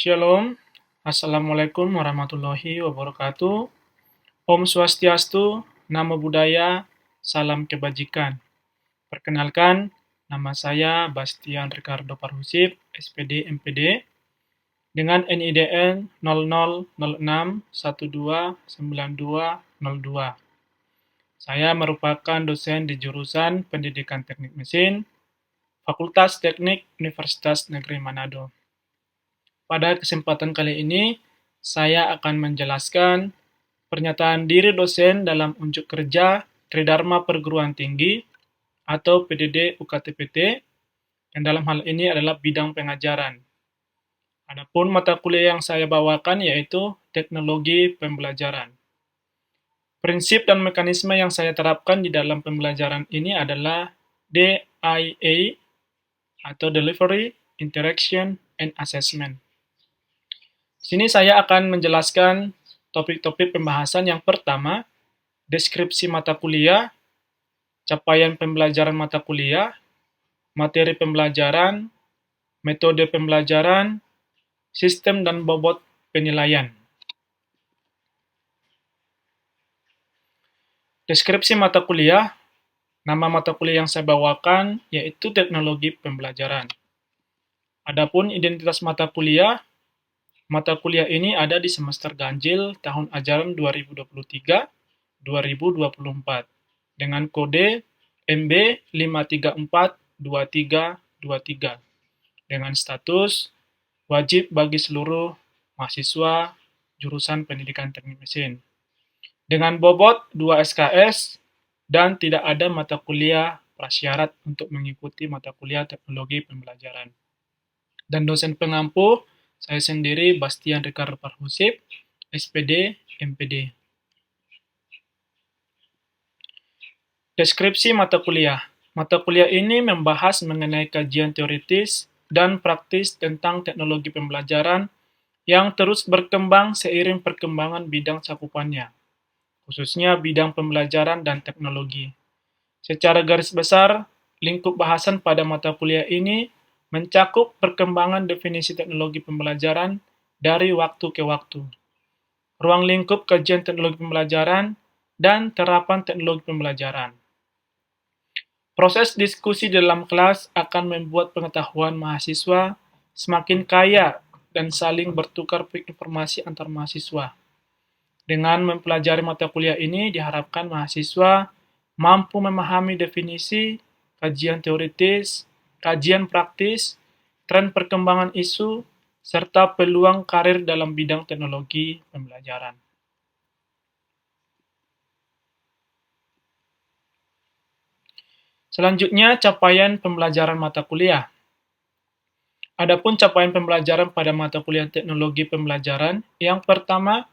Shalom, Assalamualaikum warahmatullahi wabarakatuh. Om Swastiastu, Namo Buddhaya, Salam Kebajikan. Perkenalkan, nama saya Bastian Ricardo Parhusip, SPD MPD, dengan NIDN 0006129202. Saya merupakan dosen di jurusan Pendidikan Teknik Mesin, Fakultas Teknik Universitas Negeri Manado. Pada kesempatan kali ini, saya akan menjelaskan pernyataan diri dosen dalam unjuk kerja Tridharma Perguruan Tinggi atau PDD UKT-PT, yang dalam hal ini adalah bidang pengajaran. Adapun mata kuliah yang saya bawakan yaitu Teknologi Pembelajaran. Prinsip dan mekanisme yang saya terapkan di dalam pembelajaran ini adalah DIA atau Delivery, Interaction, and Assessment. Sini saya akan menjelaskan topik-topik pembahasan. Yang pertama, deskripsi mata kuliah, capaian pembelajaran mata kuliah, materi pembelajaran, metode pembelajaran, sistem dan bobot penilaian. Deskripsi mata kuliah, nama mata kuliah yang saya bawakan yaitu Teknologi Pembelajaran. Adapun identitas mata kuliah ini ada di semester ganjil tahun ajaran 2023-2024 dengan kode MB 5342323 dengan status wajib bagi seluruh mahasiswa jurusan Pendidikan Teknik Mesin. Dengan bobot 2 SKS dan tidak ada mata kuliah prasyarat untuk mengikuti mata kuliah Teknologi Pembelajaran. Dan dosen pengampu saya sendiri Bastian Ricardo Parhusip, SPD MPD. Deskripsi mata kuliah. Mata kuliah ini membahas mengenai kajian teoritis dan praktis tentang teknologi pembelajaran yang terus berkembang seiring perkembangan bidang cakupannya, khususnya bidang pembelajaran dan teknologi. Secara garis besar, lingkup bahasan pada mata kuliah ini mencakup perkembangan definisi teknologi pembelajaran dari waktu ke waktu, ruang lingkup kajian teknologi pembelajaran, dan terapan teknologi pembelajaran. Proses diskusi dalam kelas akan membuat pengetahuan mahasiswa semakin kaya dan saling bertukar informasi antar mahasiswa. Dengan mempelajari mata kuliah ini, diharapkan mahasiswa mampu memahami definisi, kajian teoritis, kajian praktis, tren perkembangan isu, serta peluang karir dalam bidang teknologi pembelajaran. Selanjutnya, capaian pembelajaran mata kuliah. Adapun capaian pembelajaran pada mata kuliah teknologi pembelajaran, yang pertama,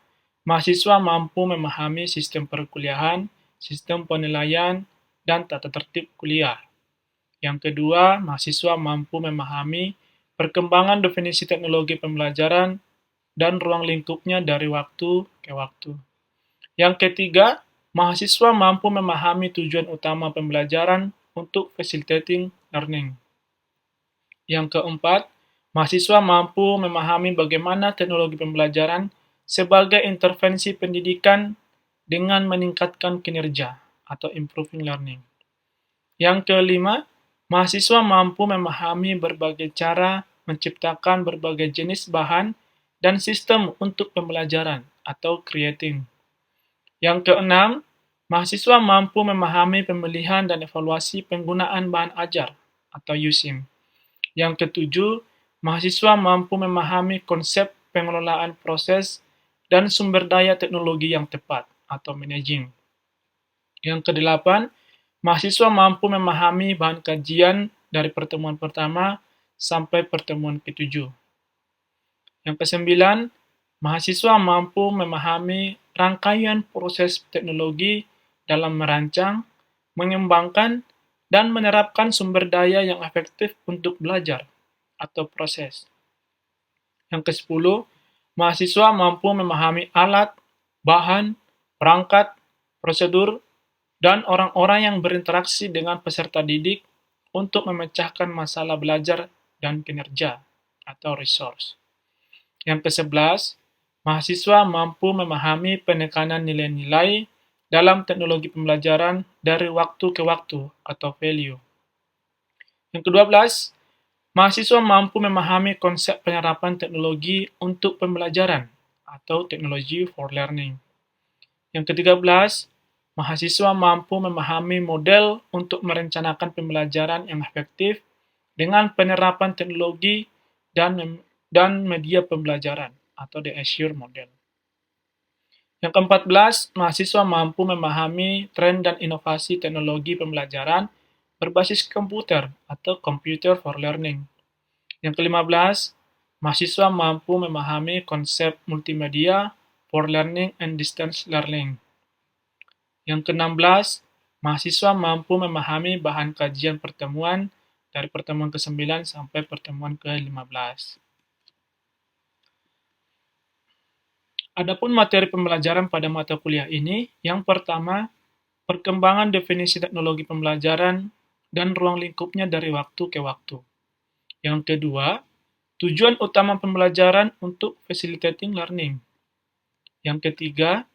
mahasiswa mampu memahami sistem perkuliahan, sistem penilaian, dan tata tertib kuliah. Yang kedua, mahasiswa mampu memahami perkembangan definisi teknologi pembelajaran dan ruang lingkupnya dari waktu ke waktu. Yang ketiga, mahasiswa mampu memahami tujuan utama pembelajaran untuk facilitating learning. Yang keempat, mahasiswa mampu memahami bagaimana teknologi pembelajaran sebagai intervensi pendidikan dengan meningkatkan kinerja atau improving learning. Yang kelima, mahasiswa mampu memahami berbagai cara menciptakan berbagai jenis bahan dan sistem untuk pembelajaran atau creating. Yang keenam, mahasiswa mampu memahami pemilihan dan evaluasi penggunaan bahan ajar atau using. Yang ketujuh, mahasiswa mampu memahami konsep pengelolaan proses dan sumber daya teknologi yang tepat atau managing. Yang kedelapan, mahasiswa mampu memahami bahan kajian dari pertemuan pertama sampai pertemuan ketujuh. Yang kesembilan, mahasiswa mampu memahami rangkaian proses teknologi dalam merancang, mengembangkan, dan menerapkan sumber daya yang efektif untuk belajar atau proses. Yang kesepuluh, mahasiswa mampu memahami alat, bahan, perangkat, prosedur, dan orang-orang yang berinteraksi dengan peserta didik untuk memecahkan masalah belajar dan kinerja atau resource. Yang ke-11, mahasiswa mampu memahami penekanan nilai-nilai dalam teknologi pembelajaran dari waktu ke waktu atau value. Yang ke-12, mahasiswa mampu memahami konsep penyerapan teknologi untuk pembelajaran atau teknologi for learning. Yang ke-13, mahasiswa mampu memahami model untuk merencanakan pembelajaran yang efektif dengan penerapan teknologi dan media pembelajaran atau the Azure model. Yang ke-14, mahasiswa mampu memahami tren dan inovasi teknologi pembelajaran berbasis komputer atau computer for learning. Yang ke-15, mahasiswa mampu memahami konsep multimedia for learning and distance learning. Yang ke-16, mahasiswa mampu memahami bahan kajian pertemuan dari pertemuan ke-9 sampai pertemuan ke-15. Adapun materi pembelajaran pada mata kuliah ini, yang pertama, perkembangan definisi teknologi pembelajaran dan ruang lingkupnya dari waktu ke waktu. Yang kedua, tujuan utama pembelajaran untuk facilitating learning. Yang ketiga,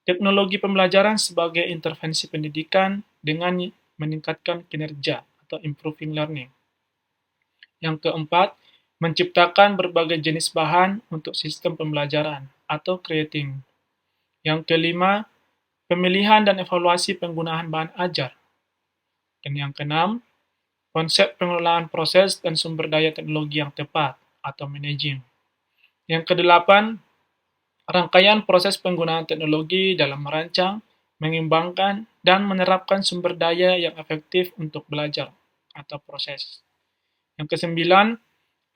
teknologi pembelajaran sebagai intervensi pendidikan dengan meningkatkan kinerja atau improving learning. Yang keempat, menciptakan berbagai jenis bahan untuk sistem pembelajaran atau creating. Yang kelima, pemilihan dan evaluasi penggunaan bahan ajar. Dan yang keenam, konsep pengelolaan proses dan sumber daya teknologi yang tepat atau managing. Yang kedelapan, rangkaian proses penggunaan teknologi dalam merancang, mengembangkan, dan menerapkan sumber daya yang efektif untuk belajar atau proses. Yang kesembilan,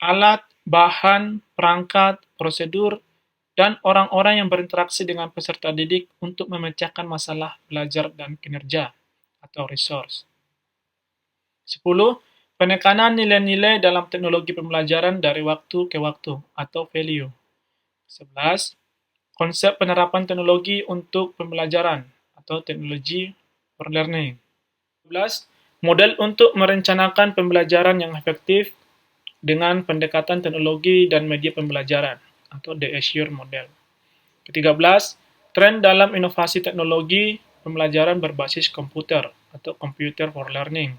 alat, bahan, perangkat, prosedur, dan orang-orang yang berinteraksi dengan peserta didik untuk memecahkan masalah belajar dan kinerja atau resource. 10. Penekanan nilai-nilai dalam teknologi pembelajaran dari waktu ke waktu atau value. 11. Konsep penerapan teknologi untuk pembelajaran atau teknologi for learning. 12. Model untuk merencanakan pembelajaran yang efektif dengan pendekatan teknologi dan media pembelajaran atau the Azure model. Ke-13, tren dalam inovasi teknologi pembelajaran berbasis komputer atau computer for learning.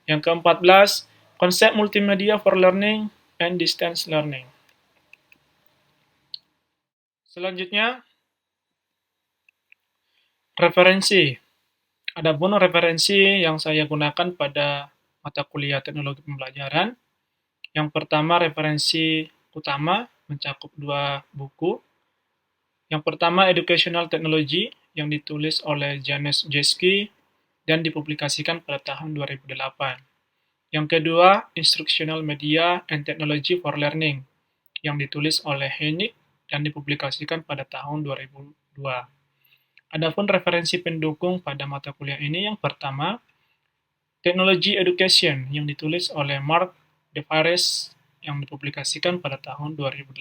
Yang ke-14, konsep multimedia for learning and distance learning. Selanjutnya, referensi. Adapun referensi yang saya gunakan pada mata kuliah teknologi pembelajaran, yang pertama referensi utama mencakup 2 buku. Yang pertama Educational Technology yang ditulis oleh Janusz Jeski dan dipublikasikan pada tahun 2008. Yang kedua Instructional Media and Technology for Learning yang ditulis oleh Hennig dan dipublikasikan pada tahun 2002. Adapun referensi pendukung pada mata kuliah ini yang pertama, Technology Education yang ditulis oleh Mark DeVares yang dipublikasikan pada tahun 2018.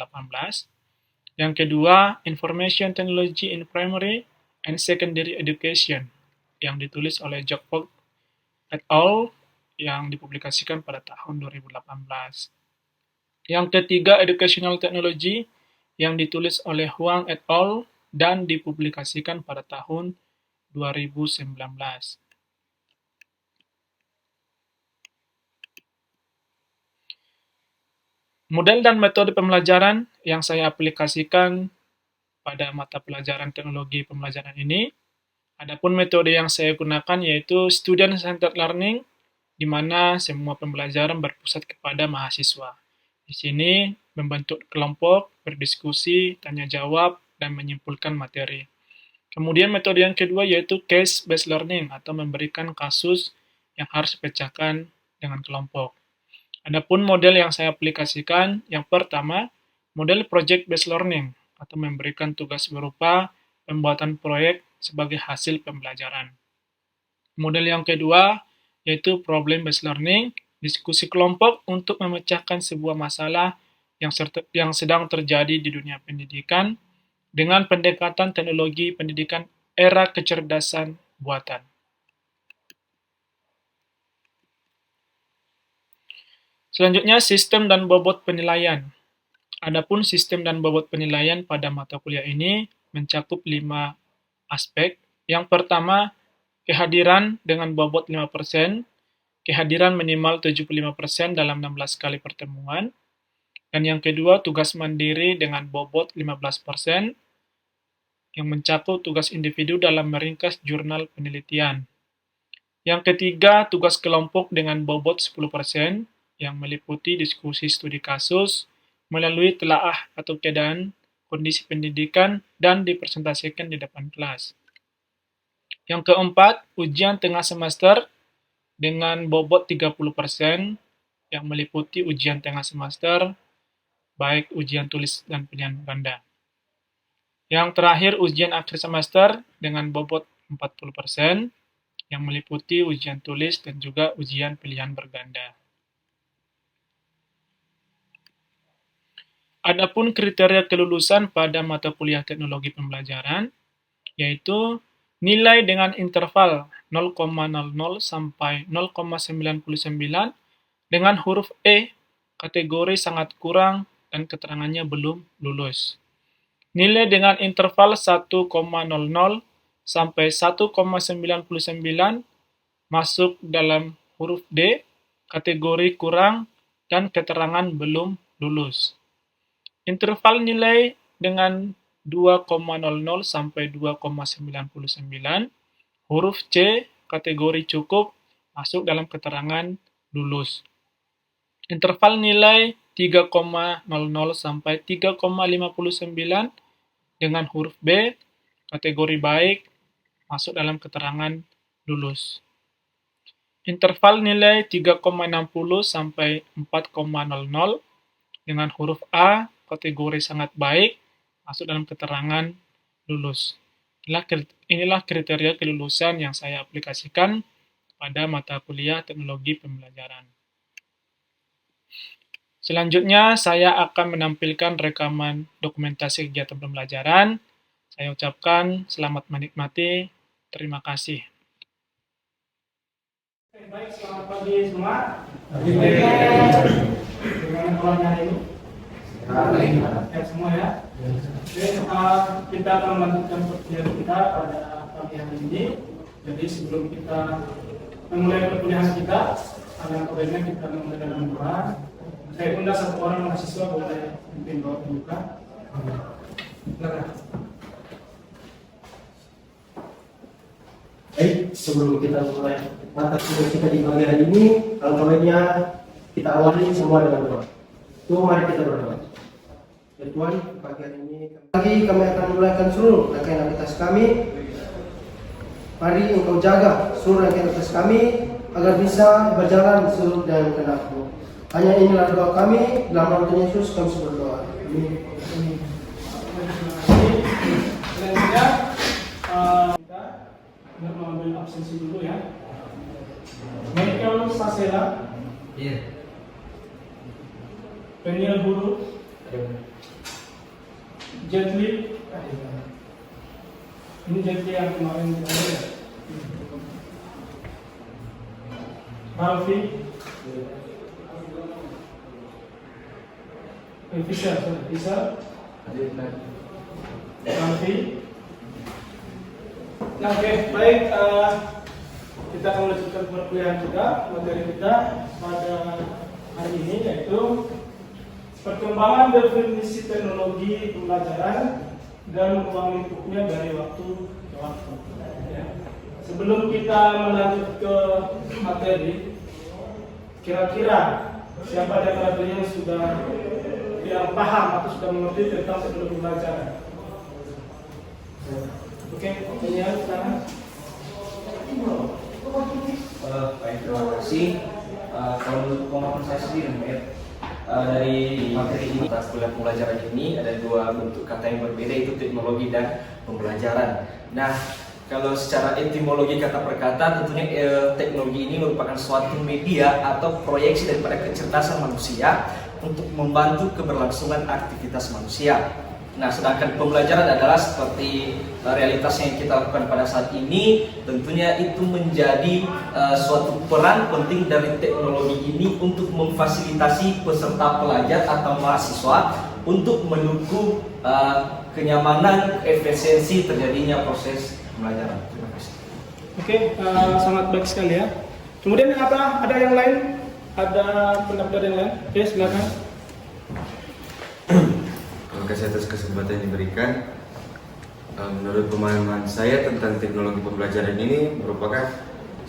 Yang kedua, Information Technology in Primary and Secondary Education yang ditulis oleh Jack Fogg et al. Yang dipublikasikan pada tahun 2018. Yang ketiga, Educational Technology yang ditulis oleh Huang et al. Dan dipublikasikan pada tahun 2019. Model dan metode pembelajaran yang saya aplikasikan pada mata pelajaran teknologi pembelajaran ini, adapun metode yang saya gunakan yaitu Student-Centered Learning, di mana semua pembelajaran berpusat kepada mahasiswa. Di sini membentuk kelompok, berdiskusi, tanya jawab, dan menyimpulkan materi. Kemudian metode yang kedua yaitu case-based learning atau memberikan kasus yang harus dipecahkan dengan kelompok. Adapun model yang saya aplikasikan, yang pertama, model project-based learning atau memberikan tugas berupa pembuatan proyek sebagai hasil pembelajaran. Model yang kedua yaitu problem-based learning, diskusi kelompok untuk memecahkan sebuah masalah yang sedang terjadi di dunia pendidikan dengan pendekatan teknologi pendidikan era kecerdasan buatan. Selanjutnya, sistem dan bobot penilaian. Adapun sistem dan bobot penilaian pada mata kuliah ini mencakup 5 aspek. Yang pertama, kehadiran dengan bobot 5%, kehadiran minimal 75% dalam 16 kali pertemuan. Dan yang kedua, tugas mandiri dengan bobot 15%, yang mencakup tugas individu dalam meringkas jurnal penelitian. Yang ketiga, tugas kelompok dengan bobot 10%, yang meliputi diskusi studi kasus, melalui telaah atau keadaan kondisi pendidikan, dan dipresentasikan di depan kelas. Yang keempat, ujian tengah semester dengan bobot 30%, yang meliputi ujian tengah semester, baik ujian tulis dan pilihan ganda. Yang terakhir, ujian akhir semester dengan bobot 40%, yang meliputi ujian tulis dan juga ujian pilihan berganda. Adapun kriteria kelulusan pada mata kuliah teknologi pembelajaran, yaitu nilai dengan interval 0,00 sampai 0,99 dengan huruf E, kategori sangat kurang dan keterangannya belum lulus. Nilai dengan interval 1,00 sampai 1,99 masuk dalam huruf D, kategori kurang dan keterangan belum lulus. Interval nilai dengan 2,00 sampai 2,99, huruf C, kategori cukup, masuk dalam keterangan lulus. Interval nilai 3,00 sampai 3,59 dengan huruf B, kategori baik, masuk dalam keterangan lulus. Interval nilai 3,60 sampai 4,00 dengan huruf A, kategori sangat baik, masuk dalam keterangan lulus. Inilah kriteria kelulusan yang saya aplikasikan pada mata kuliah teknologi pembelajaran. Selanjutnya, saya akan menampilkan rekaman dokumentasi kegiatan pembelajaran. Saya ucapkan selamat menikmati. Terima kasih. Baik, selamat pagi semua. Gimana kabarnya hari ini? Baik semua ya. Oke, kita akan melanjutkan perkuliahan kita pada pagi hari ini. Jadi sebelum kita memulai perkuliahan kita, alangkah baiknya kita memulai dengan doa. Saya undang satu orang mahasiswa boleh memimpin doa pembuka. Baik, sebelum kita mulai mata kuliah kita di pagi hari ini, alangkah baiknya kita awali semua dengan doa. Mari kita berdoa. Ya Tuhan, pagi hari ini kami akan memulaikan seluruh rangkaian aktivitas kami. Mari Engkau jaga seluruh rangkaian aktivitas kami agar bisa berjalan seluruh dan kehendak-Mu. Hanya inilah doa kami, dalam nama Tuhan Yesus kami berdoa. Amin. Selanjutnya kita mengambil absensi dulu ya. Michael Sasela. Iya. Daniel Huru. Jetli. Ini Jetli yang kemarin kita lihat. Ralfi. Fisher. Ralfi. Nah, oke, baik. Kita akan melanjutkan perkuliahan kita. Materi kita pada hari ini yaitu perkembangan definisi teknologi pembelajaran dan ruang lingkupnya dari waktu ke waktu. Ya. Sebelum kita melanjut ke materi, kira-kira siapa di antara kalian yang paham atau sudah mengerti tentang teknologi pembelajaran? Oke, pertanyaan sekarang. Baik, terima kasih. Kalau menurut pemahaman saya sendiri, dari materi ini, atas kuliah pembelajaran ini ada dua bentuk kata yang berbeda, yaitu teknologi dan pembelajaran. Nah, kalau secara etimologi kata per kata, tentunya teknologi ini merupakan suatu media atau proyeksi daripada kecerdasan manusia untuk membantu keberlangsungan aktivitas manusia. Nah, sedangkan pembelajaran adalah seperti realitas yang kita lakukan pada saat ini, tentunya itu menjadi suatu peran penting dari teknologi ini untuk memfasilitasi peserta pelajar atau mahasiswa untuk mendukung kenyamanan, efisiensi terjadinya proses pembelajaran. Terima kasih. Oke, sangat baik sekali ya. Kemudian apa? Ada yang lain? Ada pendapat yang lain? Oke, silakan. Terima kasih atas kesempatan yang diberikan. Menurut pemahaman saya tentang teknologi pembelajaran ini merupakan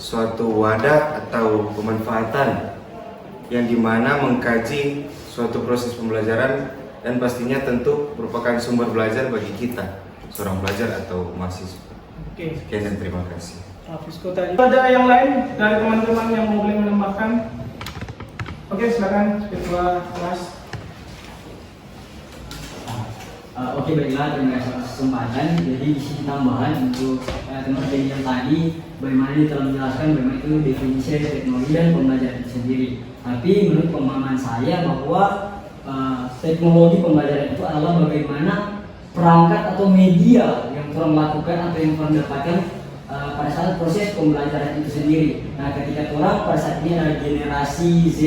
suatu wadah atau pemanfaatan yang dimana mengkaji suatu proses pembelajaran dan pastinya tentu merupakan sumber belajar bagi kita, seorang pelajar atau mahasiswa. Oke. Sekian dan terima kasih. Ada yang lain dari teman-teman yang mau boleh menambahkan? Oke, silakan Ketua Kelas. Oke, baiklah, terima kasih atas kesempatan. Jadi di sini tambahan untuk teman-teman yang tadi, bagaimana dia telah menjelaskan bagaimana itu definisi dari teknologi dan pembelajaran itu sendiri. Tapi menurut pemahaman saya bahwa teknologi pembelajaran itu adalah bagaimana perangkat atau media yang orang lakukan atau yang orang dapatkan pada saat proses pembelajaran itu sendiri. Nah, ketika orang pada saat ini adalah generasi Z,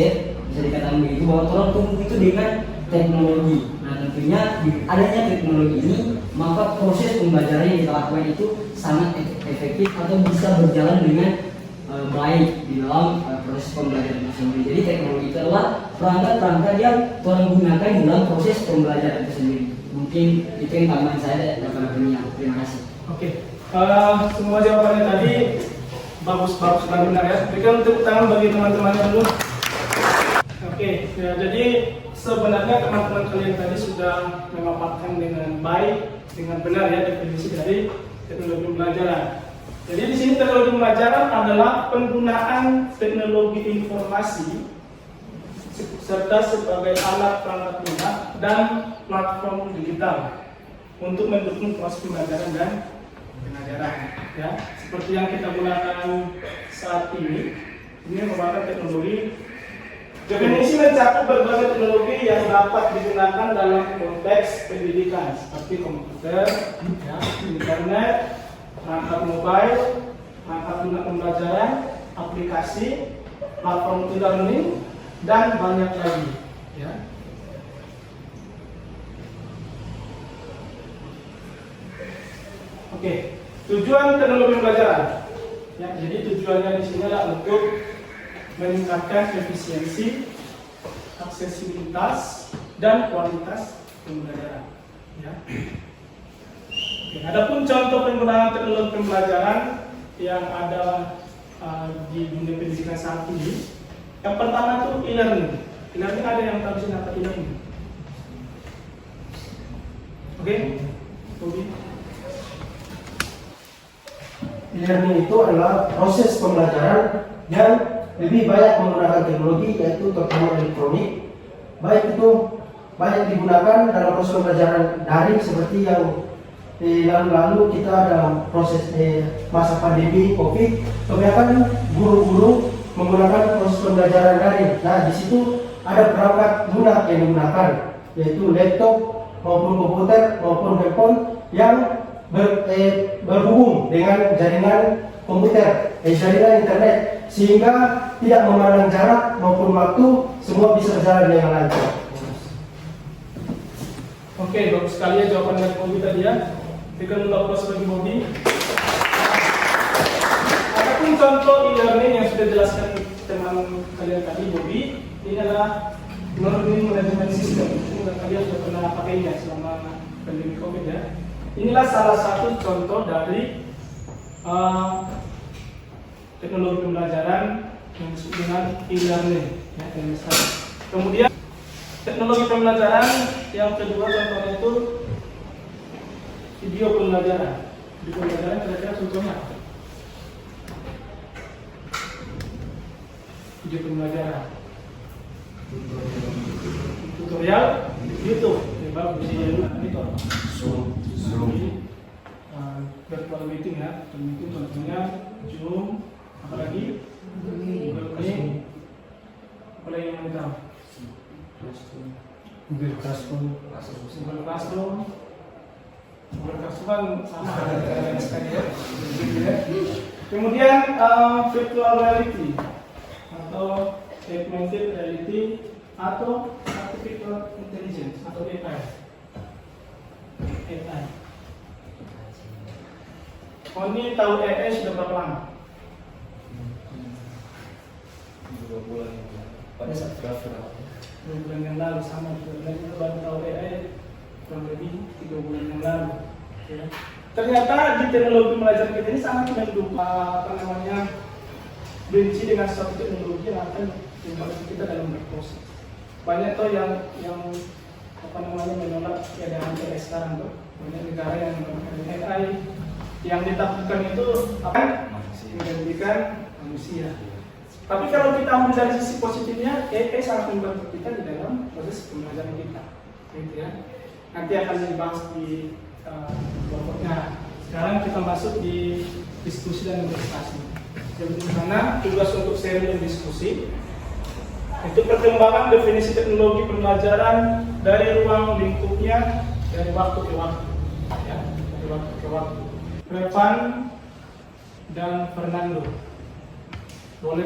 bisa dikatakan begitu, bahwa orang tumbuh itu dengan teknologi. Nah, tentunya adanya teknologi ini, maka proses pembelajaran yang kita lakukan itu sangat efektif atau bisa berjalan dengan baik di dalam proses pembelajaran itu sendiri. Jadi teknologi itu adalah perangkat-perangkat yang orang gunakan di dalam proses pembelajaran itu sendiri. Mungkin itu yang tambahan saya daripada penyiar. Terima kasih. Oke, semua jawabannya tadi bagus-bagus dan benar ya. Berikan tepuk tangan bagi teman-temannya dulu. Oke, ya, jadi sebenarnya teman-teman kalian tadi sudah memaparkan dengan baik, dengan benar ya definisi dari teknologi pembelajaran. Jadi di sini teknologi pembelajaran adalah penggunaan teknologi informasi serta sebagai alat perangkat lunak dan platform digital untuk mendukung proses pembelajaran dan pengajaran. Ya, seperti yang kita gunakan saat ini merupakan teknologi. Definisi mencakup berbagai teknologi yang dapat digunakan dalam konteks pendidikan seperti komputer, ya, internet, perangkat mobile, perangkat lunak pembelajaran, aplikasi, platform e-learning, dan banyak lagi. Ya. Oke, tujuan teknologi pembelajaran. Ya, jadi tujuannya di sini adalah untuk meningkatkan efisiensi, aksesibilitas, dan kualitas pembelajaran. Ya. Oke, adapun contoh penggunaan teknologi pembelajaran yang ada di dunia pendidikan saat ini, yang pertama itu e-learning. E-learning ada yang tahu sih apa e-learning? Oke, Tobi. E-learning itu adalah proses pembelajaran yang lebih banyak menggunakan teknologi, yaitu terutama elektronik. Baik itu banyak digunakan dalam proses pembelajaran daring seperti yang lalu-lalu kita ada proses masa pandemi COVID, kebanyakan guru-guru menggunakan proses pembelajaran daring. Nah, di situ ada perangkat lunak yang digunakan, yaitu laptop maupun komputer maupun handphone yang berhubung dengan jaringan komputer, jaringan internet, sehingga tidak memandang jarak maupun waktu, semua bisa berjalan dengan lancar. Oke, bagus sekali ya jawaban dari Bobi tadi ya. Berikan aplaus bagi Bobi. Adapun contoh e-learning yang sudah dijelaskan teman kalian tadi, Bobi, ini adalah learning management system. Ini kalian sudah pernah pakainya selama pandemi COVID ya. Inilah salah satu contoh dari teknologi pembelajaran yang disebut dengan e-learning. Ya, kemudian teknologi pembelajaran yang kedua contohnya itu video pembelajaran. Video pembelajaran kira-kira contohnya apa? Video pembelajaran. Tutorial YouTube. Ya, bagus ini itu apa? Zoom. Virtual meeting ya. Meeting contohnya Zoom. Apalagi Google Meet, apalagi yang kita Google Classroom, berkasuhan sama dengan sekali ya. Kemudian virtual reality atau augmented reality atau artificial intelligence atau AI. AI. Oh, ini tahu AI sudah berapa lama? 2 bulan pada saat draft 2 bulan yang lalu sama juga. Kita baru tahu AI kurang lebih 3 bulan yang lalu. Ya. Ternyata di teknologi pembelajaran kita ini sangat mendukung benci dengan suatu teknologi yang akan membantu kita dalam berproses. Banyak tuh yang menolak keadaan AI sekarang tuh. Banyak negara yang menggunakan AI yang ditakutkan itu akan menggantikan manusia. Tapi kalau kita ambil dari sisi positifnya, AI sangat membantu kita di dalam proses pembelajaran kita, gitu ya. Nanti akan dibahas di kelompoknya. Sekarang kita masuk di diskusi dan investasi. Jadi di sana tugas untuk sharing dan diskusi itu perkembangan definisi teknologi pembelajaran dari ruang lingkupnya dari waktu ke waktu, ya, dari waktu ke waktu. Revan dan Fernando, boleh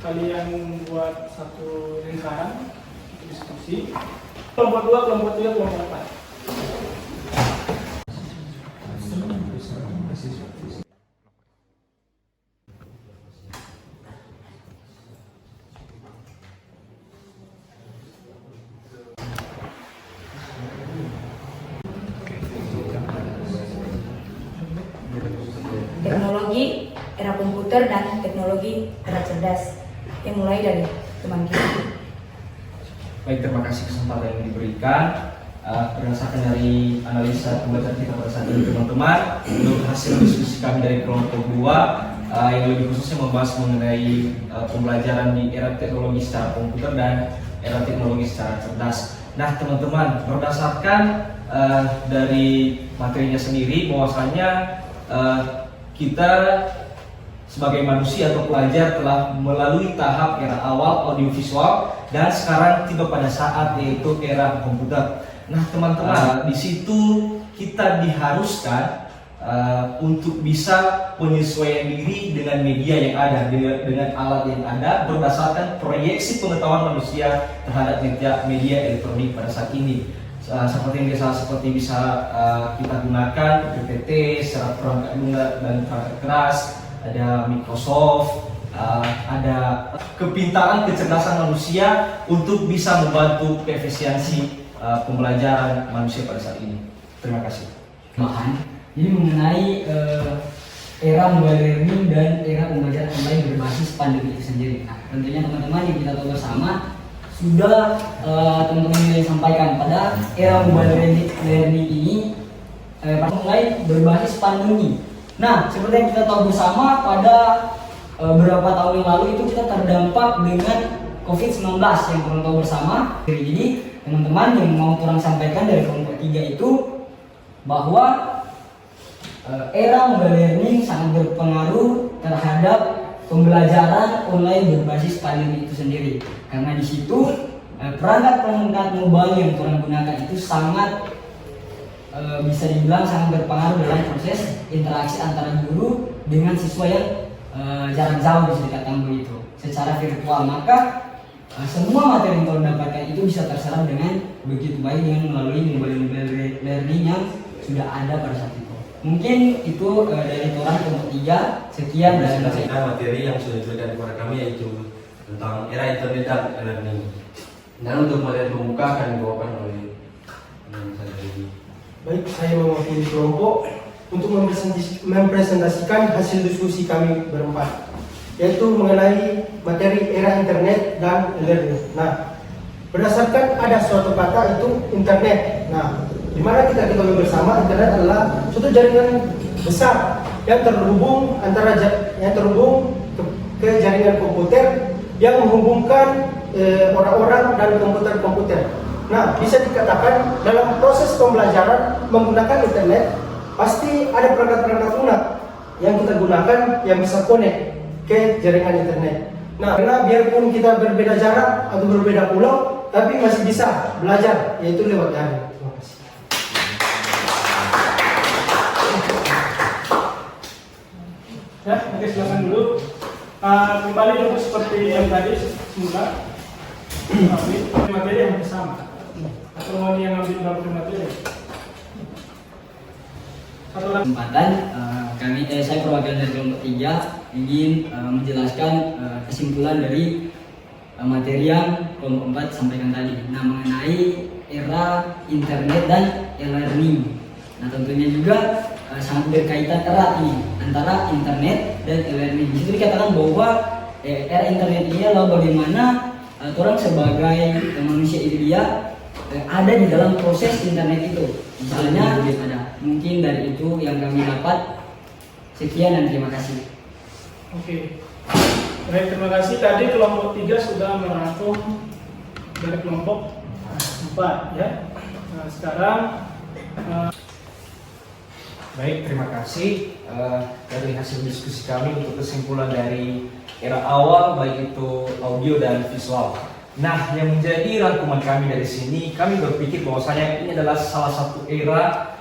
kalian buat satu lingkaran untuk diskusi. Kelompok 2, kelompok 3, kelompok 4. Teknologi era komputer dan teknologi era cerdas yang mulai dari teman kita. Baik, terima kasih kesempatan yang diberikan. Berdasarkan dari analisa pembelajaran kita pada saat ini teman-teman, untuk hasil diskusi kami dari kelompok 2 yang lebih khususnya membahas mengenai pembelajaran di era teknologi secara komputer dan era teknologi secara cerdas. Nah teman-teman, berdasarkan dari materinya sendiri bahwasanya kita sebagai manusia atau pelajar telah melalui tahap era awal audiovisual dan sekarang tiba pada saat yaitu era komputer. Nah teman-teman, di situ kita diharuskan untuk bisa penyesuaian diri dengan media yang ada, dengan alat yang ada berdasarkan proyeksi pengetahuan manusia terhadap media elektronik pada saat ini. Seperti bisa kita gunakan PPT secara perangkat lunak dan perangkat keras, ada Microsoft, ada kepintaran kecerdasan manusia untuk bisa membantu efisiensi pembelajaran manusia pada saat ini. Terima kasih. Jadi mengenai era mobile learning dan era pembelajaran online berbasis pandemi itu sendiri. Nah, tentunya teman-teman yang kita tahu bersama sudah teman-teman yang sampaikan pada era mobile learning ini mulai berbasis pandemi. Nah, seperti yang kita tahu bersama pada beberapa tahun yang lalu itu kita terdampak dengan COVID-19 yang kita tahu bersama. Jadi teman-teman yang mau kurang sampaikan dari kelompok 3 itu bahwa era mobile learning sangat berpengaruh terhadap pembelajaran online berbasis pandemi itu sendiri. Karena di situ perangkat mobile yang kurang gunakan itu sangat bisa dibilang sangat berpengaruh dalam proses interaksi antara guru dengan siswa yang jarak jauh bisa dikatakan begitu secara virtual. Maka semua materi yang kalian dapatkan itu bisa terserap dengan begitu baik dengan melalui mobile learning yang sudah ada pada saat itu. Mungkin itu dari Toran kelompok 3. Sekian dari saya. Materi yang sudah diberikan kepada kami yaitu tentang era internet dan e-learning. Dan untuk materi pembuka akan dibawakan oleh saya ini. Baik, saya mewakili kelompok untuk mempresentasikan hasil diskusi kami berempat, yaitu mengenai materi era internet dan e-learning. Nah, berdasarkan ada suatu kata itu internet. Nah, di mana kita ketahui bersama internet adalah suatu jaringan besar yang terhubung ke jaringan komputer yang menghubungkan orang-orang dan komputer-komputer. Nah, bisa dikatakan dalam proses pembelajaran menggunakan internet pasti ada perangkat-perangkat lunak yang kita gunakan yang bisa connect ke jaringan internet. Nah, karena biarpun kita berbeda jarak atau berbeda pulau, tapi masih bisa belajar, yaitu lewat daring. Terima kasih. Ya, oke, silakan dulu. Kembali dulu seperti yang tadi semula. Ambil materi yang bersama. Atau mau yang ambil berapa materi? Satu lagi. Kesempatan saya perwakilan dari kelompok 3 ingin menjelaskan kesimpulan dari materi yang kelompok 4 sampaikan tadi. Nah, mengenai era internet dan e-learning. Nah, tentunya juga sangat berkaitan erat nih antara internet dan e-learning. Di situ dikatakan bahwa era internet ini adalah bagaimana orang sebagai manusia itu dia ada di dalam proses internet itu. Misalnya ada. Mungkin dari itu yang kami dapat. Sekian dan terima kasih. Oke. Baik, terima kasih. Tadi kelompok 3 sudah merangkum dari kelompok 4 ya. Nah, sekarang Baik, terima kasih dari hasil diskusi kami untuk kesimpulan dari era awal baik itu audio dan visual. Nah, yang menjadi rangkuman kami dari sini, kami berpikir bahwasanya ini adalah salah satu era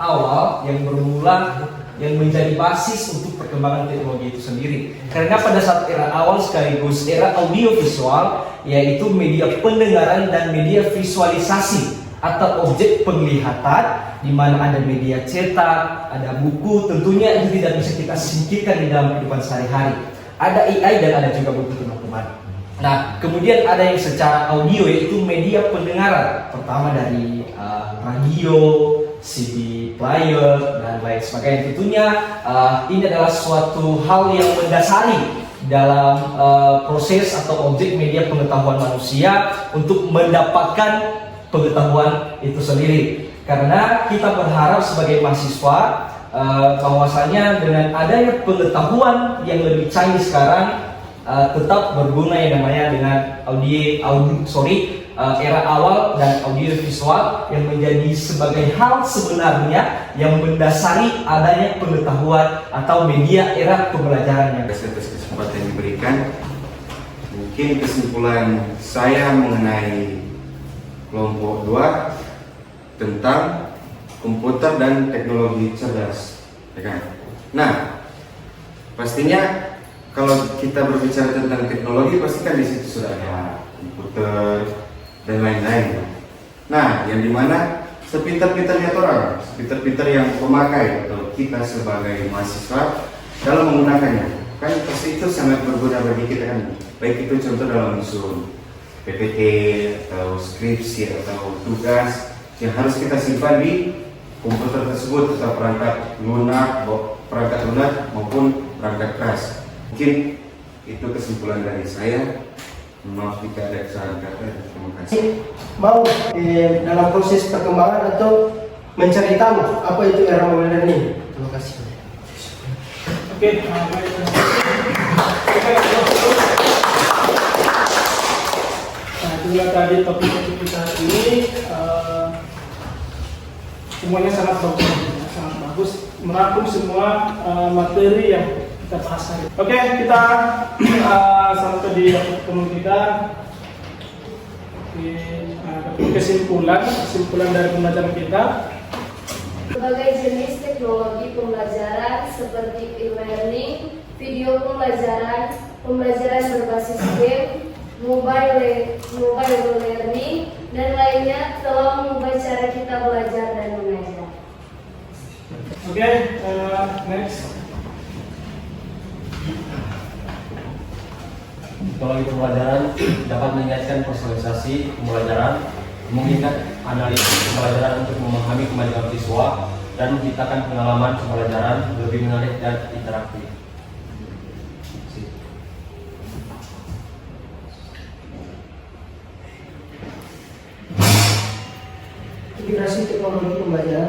awal yang bermula yang menjadi basis untuk perkembangan teknologi itu sendiri. Karena pada saat era awal sekaligus era audio visual, yaitu media pendengaran dan media visualisasi atau objek penglihatan, di mana ada media cetak, ada buku, tentunya itu tidak bisa kita singkirkan di dalam kehidupan sehari-hari. Ada AI dan ada juga buku teman-teman. Nah, kemudian ada yang secara audio yaitu media pendengaran, pertama dari radio, CD player dan lain sebagainya. Tentunya ini adalah suatu hal yang mendasari dalam proses atau objek media pengetahuan manusia untuk mendapatkan pengetahuan itu sendiri. Karena kita berharap sebagai mahasiswa bahwasanya dengan adanya pengetahuan yang lebih canggih sekarang tetap berguna yang namanya dengan era awal dan audio visual yang menjadi sebagai hal sebenarnya yang mendasari adanya pengetahuan atau media era pembelajaran yang atas kesempatan yang diberikan. Mungkin kesimpulan saya mengenai kelompok 2 tentang komputer dan teknologi cerdas, ya kan? Nah, pastinya kalau kita berbicara tentang teknologi, pasti kan di situ sudah ada komputer dan lain-lain. Nah, yang dimana sepintar-pintarnya orang, sepintar-pintar yang pemakai atau kita sebagai mahasiswa dalam menggunakannya, kan pasti itu sangat berguna bagi kita kan. Baik itu contoh dalam usul PPT atau skripsi atau tugas yang harus kita simpan di komputer tersebut atau perangkat lunak maupun perangkat keras. Mungkin itu kesimpulan dari saya. Maaf jika ada kesalahan kata. Terima kasih. Mau dalam proses perkembangan atau mencari tahu apa itu era modern ini. Terima kasih. oke, baik. Nah, itulah tadi topik kita hari ini. Semuanya sangat bagus, merangkum semua materi yang kita bahas hari. Oke, kita sampai di teman kita di kesimpulan dari pembelajaran kita. Berbagai jenis teknologi pembelajaran seperti e-learning, video pembelajaran, pembelajaran berbasis game, mobile learning, dan lainnya telah mengubah cara kita belajar dan mengajar. Oke, next. Teknologi pembelajaran dapat meningkatkan personalisasi pembelajaran, memungkinkan analisis pembelajaran untuk memahami kemajuan siswa, dan menciptakan pengalaman pembelajaran lebih menarik dan interaktif. Integrasi teknologi pembelajaran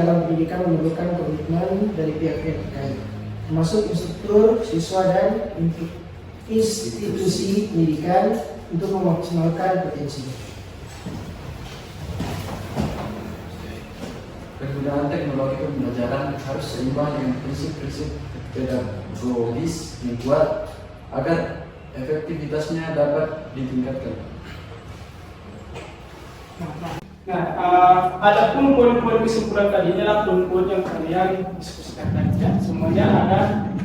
dalam pendidikan memerlukan komitmen dari pihak-pihak terkait, termasuk instruktur, siswa, dan institusi pendidikan untuk memaksimalkan potensinya. Penggunaan teknologi pembelajaran harus seimbang dengan prinsip-prinsip pedagogis dibuat agar efektivitasnya dapat ditingkatkan. Nah, ada pun poin-poin kesimpulan tadi adalah poin-poin yang kalian diskusikan tadi. Ya. Semuanya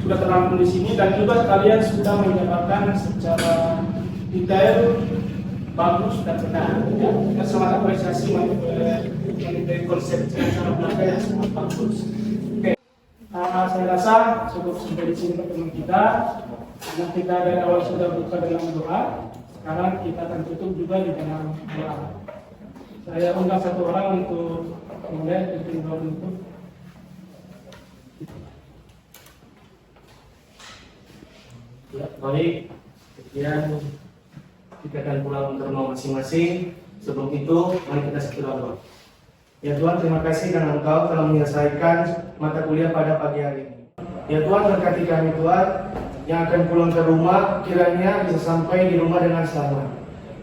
sudah terangkum di sini dan juga kalian sudah menjabarkan secara detail, bagus dan benar. Ya. Kita sangat apresiasi mengenai konsep cara belajar yang sangat bagus. Oke, saya rasa cukup sampai di sini pertemuan kita. Karena kita dari awal sudah buka dalam doa, sekarang kita akan tutup juga di dalam doa. Saya undang satu orang untuk mulai pimpin doa untuk. Ya, baik. Kemudian kita akan pulang ke rumah masing-masing. Sebelum itu, mari kita sekitar doa. Ya Tuhan, terima kasih karena Engkau telah menyelesaikan mata kuliah pada pagi hari ini. Ya Tuhan, berkati kami Tuhan, yang akan pulang ke rumah, kiranya bisa sampai di rumah dengan selamat.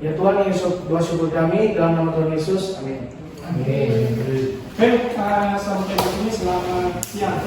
Ya Tuhan, ini doa syukur kami dalam nama Tuhan Yesus. Amin. Amin. Baik, sampai di sini selamat siang.